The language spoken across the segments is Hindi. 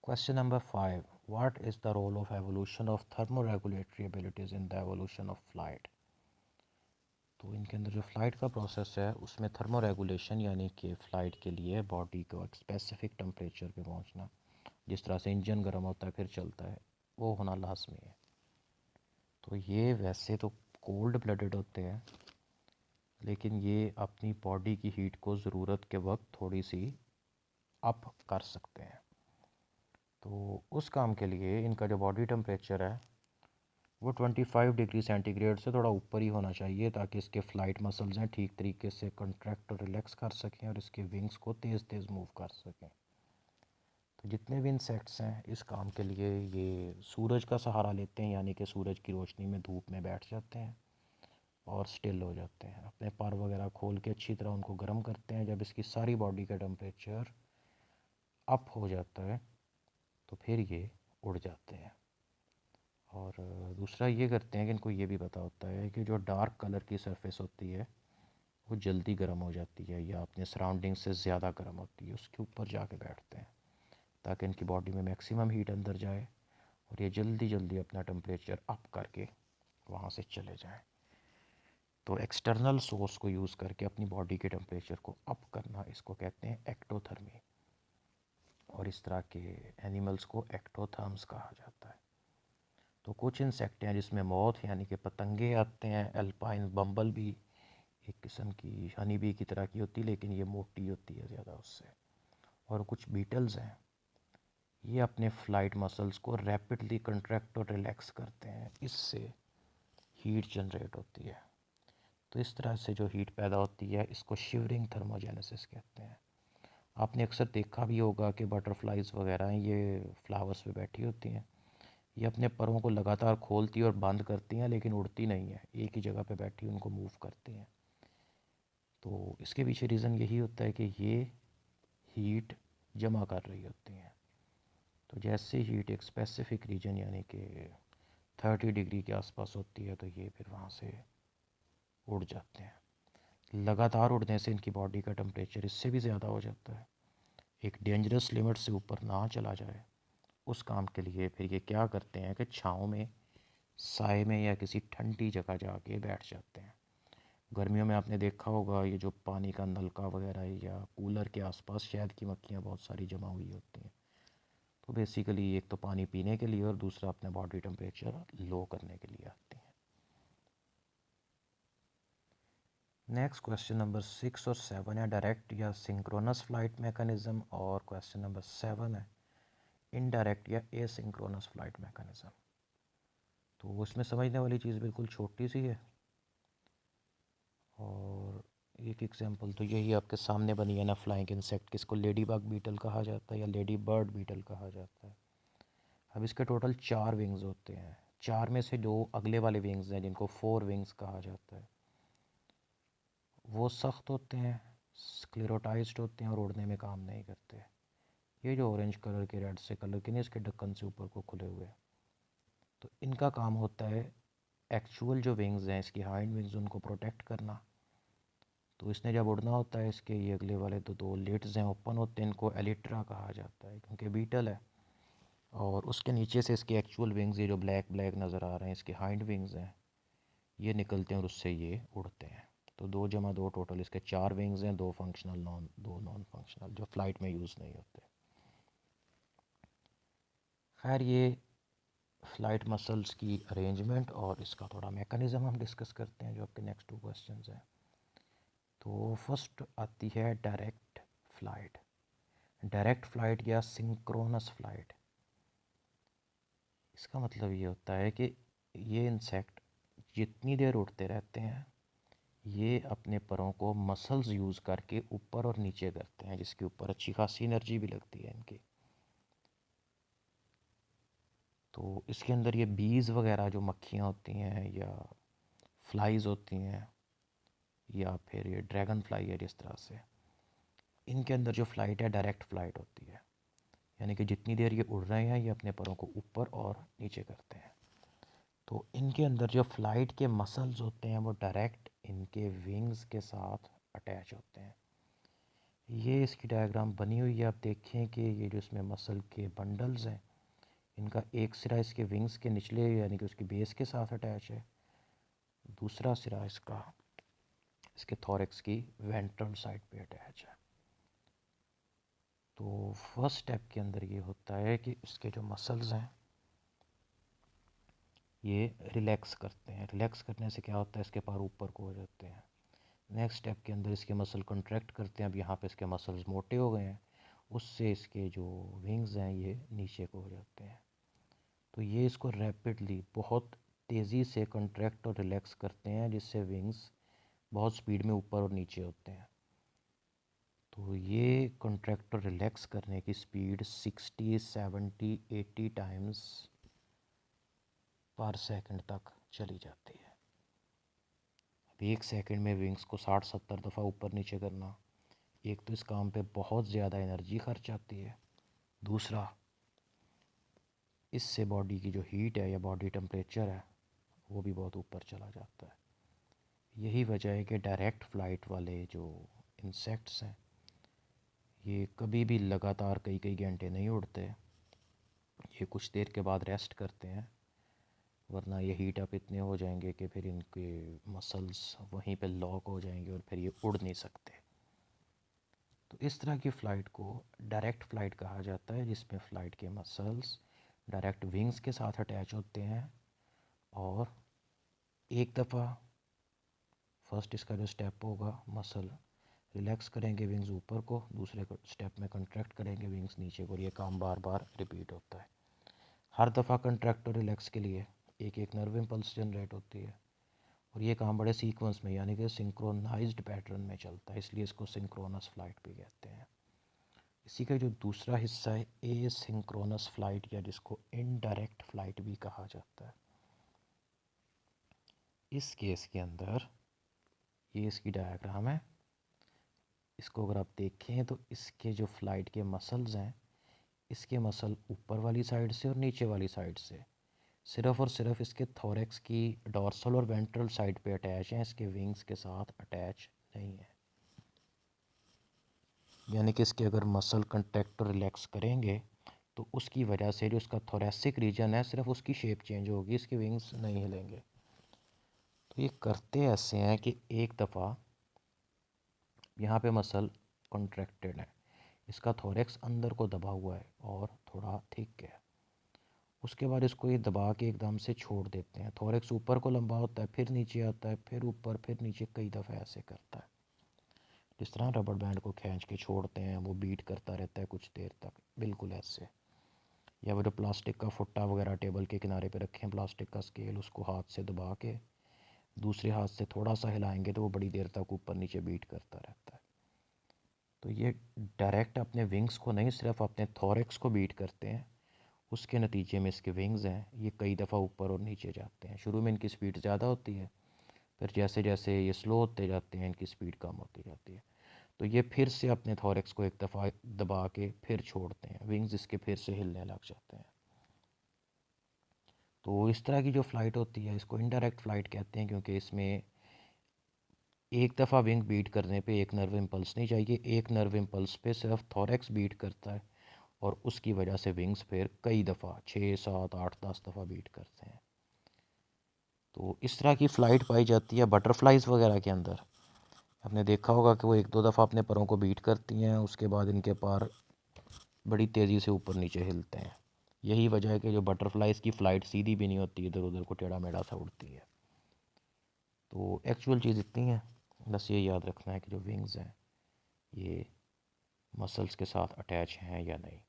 Question number 5. What is the role of evolution of thermoregulatory abilities in the evolution of flight? तो इनके अंदर जो फ़्लाइट का प्रोसेस है उसमें थर्मोरेगुलेशन यानी कि फ़्लाइट के लिए बॉडी को एक स्पेसिफिक टेम्परेचर पे पहुंचना, जिस तरह से इंजन गर्म होता है फिर चलता है, वो होना लाजमी है। तो ये वैसे तो कोल्ड ब्लडेड होते हैं, लेकिन ये अपनी बॉडी की हीट को ज़रूरत के वक्त थोड़ी सी अप कर सकते हैं। तो उस काम के लिए इनका जो बॉडी टेम्परेचर है वो 25 डिग्री सेंटीग्रेड से थोड़ा ऊपर ही होना चाहिए, ताकि इसके फ़्लाइट मसल्स हैं ठीक तरीके से कंट्रैक्ट और रिलैक्स कर सकें और इसके विंग्स को तेज़ तेज़ मूव कर सकें। तो जितने भी इंसेक्ट्स हैं इस काम के लिए ये सूरज का सहारा लेते हैं, यानी कि सूरज की रोशनी में धूप में बैठ जाते हैं और स्टिल हो जाते हैं। अपने पर वगैरह खोल के अच्छी तरह उनको गर्म करते हैं। जब इसकी सारी बॉडी का टेम्परेचर अप हो जाता है तो फिर ये उड़ जाते हैं। और दूसरा ये करते हैं कि इनको ये भी पता होता है कि जो डार्क कलर की सरफेस होती है वो जल्दी गर्म हो जाती है या अपने सराउंडिंग से ज़्यादा गर्म होती है, उसके ऊपर जाके बैठते हैं ताकि इनकी बॉडी में मैक्सिमम हीट अंदर जाए और ये जल्दी जल्दी अपना टेम्परेचर अप करके वहाँ से चले जाएं। तो एक्सटर्नल सोर्स को यूज़ करके अपनी बॉडी के टेम्परेचर को अप करना, इसको कहते हैं एक्टोथर्मी। और इस तरह के एनिमल्स को एक्टोथर्म्स कहा जाता है। तो कुछ इंसेक्ट हैं जिसमें मौथ यानी कि पतंगे आते हैं। एल्पाइन बम्बल भी एक किस्म की हनी बी की तरह की होती है, लेकिन ये मोटी होती है ज़्यादा उससे। और कुछ बीटल्स हैं, ये अपने फ्लाइट मसल्स को रैपिडली कंट्रैक्ट और रिलैक्स करते हैं, इससे हीट जनरेट होती है। तो इस तरह से जो हीट पैदा होती है इसको शिवरिंग थर्मोजेनेसिस कहते हैं। आपने अक्सर देखा भी होगा कि बटरफ्लाइज वगैरह हैं, ये फ्लावर्स पे बैठी होती हैं। ये अपने परों को लगातार खोलती और बंद करती हैं, लेकिन उड़ती नहीं है, एक ही जगह पे बैठी उनको मूव करती हैं। तो इसके पीछे रीज़न यही होता है कि ये हीट जमा कर रही होती हैं। तो जैसे हीट एक स्पेसिफिक रीजन यानी कि 30 डिग्री के आसपास होती है तो ये फिर वहाँ से उड़ जाते हैं। लगातार उड़ने से इनकी बॉडी का टेम्परेचर इससे भी ज़्यादा हो जाता है, एक डेंजरस लिमिट से ऊपर ना चला जाए। उस काम के लिए फिर ये क्या करते हैं कि छाँव में, साए में या किसी ठंडी जगह जाके बैठ जाते हैं। गर्मियों में आपने देखा होगा ये जो पानी का नलका वगैरह या कूलर के आसपास शहद की मक्खियाँ बहुत सारी जमा हुई होती हैं। तो बेसिकली एक तो पानी पीने के लिए और दूसरा अपने बॉडी टेम्परेचर लो करने के लिए आती हैं। नेक्स्ट क्वेश्चन नंबर 6 और 7 है डायरेक्ट या सिंक्रोनस फ्लाइट मैकेनिज़्म, और क्वेश्चन नंबर 7 है इनडायरेक्ट या एसिंक्रोनस फ्लाइट मैकेनिज़्म। तो इसमें समझने वाली चीज़ बिल्कुल छोटी सी है, और एक एग्जांपल तो यही आपके सामने बनी है ना, फ्लाइंग इंसेक्ट, किसको लेडी बग बीटल कहा जाता है या लेडी बर्ड बीटल कहा जाता है। अब इसके टोटल 4 विंग्स होते हैं। 4 में से जो अगले वाले विंग्स हैं जिनको 4 विंग्स कहा जाता है वो सख्त होते हैं, स्क्लेरोटाइज्ड होते हैं और उड़ने में काम नहीं करते। ये जो ऑरेंज कलर के, रेड से कलर के नहीं, इसके ढक्कन से ऊपर को खुले हुए, तो इनका काम होता है एक्चुअल जो विंग्स हैं इसकी हाइंड विंग्स उनको प्रोटेक्ट करना। तो इसने जब उड़ना होता है इसके ये अगले वाले तो 2 लिड्स हैं ओपन होते हैं, इनको एलिट्रा कहा जाता है क्योंकि बीटल है। और उसके नीचे से इसके एक्चुअल विंग्स, ये जो ब्लैक ब्लैक नज़र आ रहे हैं इसके हाइंड विंग्स हैं, ये निकलते हैं और उससे ये उड़ते हैं। तो 2 जमा 2 टोटल इसके 4 विंग्स हैं, 2 फंक्शनल, 2 नॉन फंक्शनल जो फ्लाइट में यूज़ नहीं होते। खैर ये फ़्लाइट मसल्स की अरेंजमेंट और इसका थोड़ा मैकेनिज़्म हम डिस्कस करते हैं जो आपके नेक्स्ट 2 क्वेश्चंस हैं। तो फर्स्ट आती है डायरेक्ट फ़्लाइट। डायरेक्ट फ़्लाइट या सिंक्रोनस फ़्लाइट, इसका मतलब ये होता है कि ये इंसेक्ट जितनी देर उड़ते रहते हैं ये अपने परों को मसल्स यूज़ करके ऊपर और नीचे करते हैं, जिसके ऊपर अच्छी खासी एनर्जी भी लगती है इनकी। तो इसके अंदर ये बीज वगैरह जो मक्खियाँ होती हैं या फ्लाइज होती हैं या फिर ये ड्रैगन फ्लाई है, जिस तरह से इनके अंदर जो फ़्लाइट है डायरेक्ट फ़्लाइट होती है, यानी कि जितनी देर ये उड़ रहे हैं ये अपने परों को ऊपर और नीचे करते हैं। तो इनके अंदर जो फ़्लाइट के मसल्स होते हैं वो डायरेक्ट इनके विंग्स के साथ अटैच होते हैं। ये इसकी डायग्राम बनी हुई है। आप देखें कि ये जो इसमें मसल के बंडल्स हैं, इनका एक सिरा इसके विंग्स के निचले यानी कि उसकी बेस के साथ अटैच है, दूसरा सिरा इसका इसके थॉरैक्स की वेंट्रल साइड पे अटैच है। तो फर्स्ट स्टेप के अंदर ये होता है कि इसके जो मसल्स हैं ये रिलैक्स करते हैं। रिलैक्स करने से क्या होता है, इसके पार ऊपर को हो जाते हैं। नेक्स्ट स्टेप के अंदर इसके मसल कंट्रैक्ट करते हैं। अब यहाँ पे इसके मसल्स मोटे हो गए हैं, उससे इसके जो विंग्स हैं ये नीचे को हो जाते हैं। तो ये इसको रैपिडली बहुत तेज़ी से कंट्रैक्ट और रिलैक्स करते हैं, जिससे विंग्स बहुत स्पीड में ऊपर और नीचे होते हैं। तो ये कंट्रैक्ट और रिलैक्स करने की स्पीड 60, 70, 80 टाइम्स पर सेकंड तक चली जाती है। अब एक सेकंड में विंग्स को 60-70 दफ़ा ऊपर नीचे करना, एक तो इस काम पे बहुत ज़्यादा एनर्जी खर्च आती है, दूसरा इससे बॉडी की जो हीट है या बॉडी टेम्परेचर है वो भी बहुत ऊपर चला जाता है। यही वजह है कि डायरेक्ट फ्लाइट वाले जो इंसेक्ट्स हैं ये कभी भी लगातार कई कई घंटे नहीं उड़ते, ये कुछ देर के बाद रेस्ट करते हैं, वरना ये हीट अप इतने हो जाएंगे कि फिर इनके मसल्स वहीं पे लॉक हो जाएंगे और फिर ये उड़ नहीं सकते। तो इस तरह की फ़्लाइट को डायरेक्ट फ़्लाइट कहा जाता है, जिसमें फ़्लाइट के मसल्स डायरेक्ट विंग्स के साथ अटैच होते हैं और एक दफ़ा फर्स्ट इसका जो स्टेप होगा, मसल रिलैक्स करेंगे विंग्स ऊपर को, दूसरे स्टेप में कंट्रैक्ट करेंगे विंग्स नीचे को, और ये काम बार बार रिपीट होता है। हर दफ़ा कंट्रैक्ट और रिलैक्स के लिए एक एक नर्व इम्पल्स जनरेट होती है, और ये काम बड़े सीक्वेंस में यानी कि सिंक्रोनाइज्ड पैटर्न में चलता है, इसलिए इसको सिंक्रोनस फ्लाइट भी कहते हैं। इसी का जो दूसरा हिस्सा है ए सिंक्रोनस फ्लाइट, या जिसको इनडायरेक्ट फ्लाइट भी कहा जाता है। इस केस के अंदर ये इसकी डायग्राम है, इसको अगर आप देखें तो इसके जो फ्लाइट के मसल्स हैं, इसके मसल ऊपर वाली साइड से और नीचे वाली साइड से सिर्फ और सिर्फ इसके थोरैक्स की डॉर्सल और वेंट्रल साइड पे अटैच हैं, इसके विंग्स के साथ अटैच नहीं है। यानी कि इसके अगर मसल कंट्रैक्ट और रिलैक्स करेंगे तो उसकी वजह से जो इसका थोरैसिक रीजन है सिर्फ उसकी शेप चेंज होगी, इसके विंग्स नहीं हिलेंगे। तो ये करते ऐसे हैं कि एक दफ़ा यहाँ पे मसल कॉन्ट्रैक्टेड है, इसका थोरैक्स अंदर को दबा हुआ है और थोड़ा थिक है, उसके बाद इसको ये दबा के एकदम से छोड़ देते हैं। थोरैक्स ऊपर को लंबा होता है, फिर नीचे आता है, फिर ऊपर, फिर नीचे, कई दफ़ा ऐसे करता है। जिस तरह रबड़ बैंड को खींच के छोड़ते हैं, वो बीट करता रहता है कुछ देर तक, बिल्कुल ऐसे। या वो जो प्लास्टिक का फुट्टा वगैरह टेबल के किनारे पे रखें, प्लास्टिक का स्केल, उसको हाथ से दबा के दूसरे हाथ से थोड़ा सा हिलाएंगे तो वो बड़ी देर तक ऊपर नीचे बीट करता रहता है। तो ये डायरेक्ट अपने विंग्स को नहीं, सिर्फ अपने थोरैक्स को बीट करते हैं, उसके नतीजे में इसके विंग्स हैं ये कई दफ़ा ऊपर और नीचे जाते हैं। शुरू में इनकी स्पीड ज़्यादा होती है, फिर जैसे जैसे ये स्लो होते जाते हैं इनकी स्पीड कम होती जाती है। तो ये फिर से अपने थोरैक्स को एक दफ़ा दबा के फिर छोड़ते हैं, विंग्स इसके फिर से हिलने लग जाते हैं। तो इस तरह की जो फ़्लाइट होती है इसको इनडायरेक्ट फ़्लाइट कहते हैं, क्योंकि इसमें एक दफ़ा विंग बीट करने पे एक नर्व इम्पल्स नहीं चाहिए, एक नर्व इम्पल्स पे सिर्फ थोरैक्स बीट करता है और उसकी वजह से विंग्स फिर कई दफ़ा 6, 7, 8, 10 दफ़ा बीट करते हैं। तो इस तरह की फ़्लाइट पाई जाती है बटरफ्लाइज़ वगैरह के अंदर। आपने देखा होगा कि वो एक दो दफ़ा अपने परों को बीट करती हैं, उसके बाद इनके पर बड़ी तेज़ी से ऊपर नीचे हिलते हैं। यही वजह है कि जो बटरफ्लाइज़ की फ़्लाइट सीधी भी नहीं होती, इधर उधर को टेढ़ा मेढ़ा सा उड़ती है। तो एक्चुअल चीज़ इतनी है, बस ये याद रखना है कि जो विंग्स हैं ये मसल्स के साथ अटैच हैं या नहीं।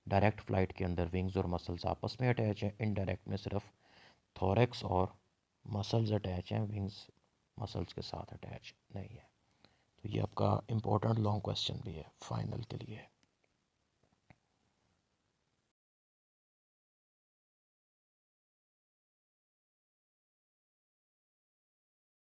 डायरेक्ट फ़्लाइट के अंदर विंग्स और मसल्स आपस में अटैच हैं, इनडायरेक्ट में सिर्फ थोरैक्स और मसल्स अटैच हैं, विंग्स मसल्स के साथ अटैच नहीं है। तो ये आपका इम्पोर्टेंट लॉन्ग क्वेश्चन भी है फाइनल के लिए।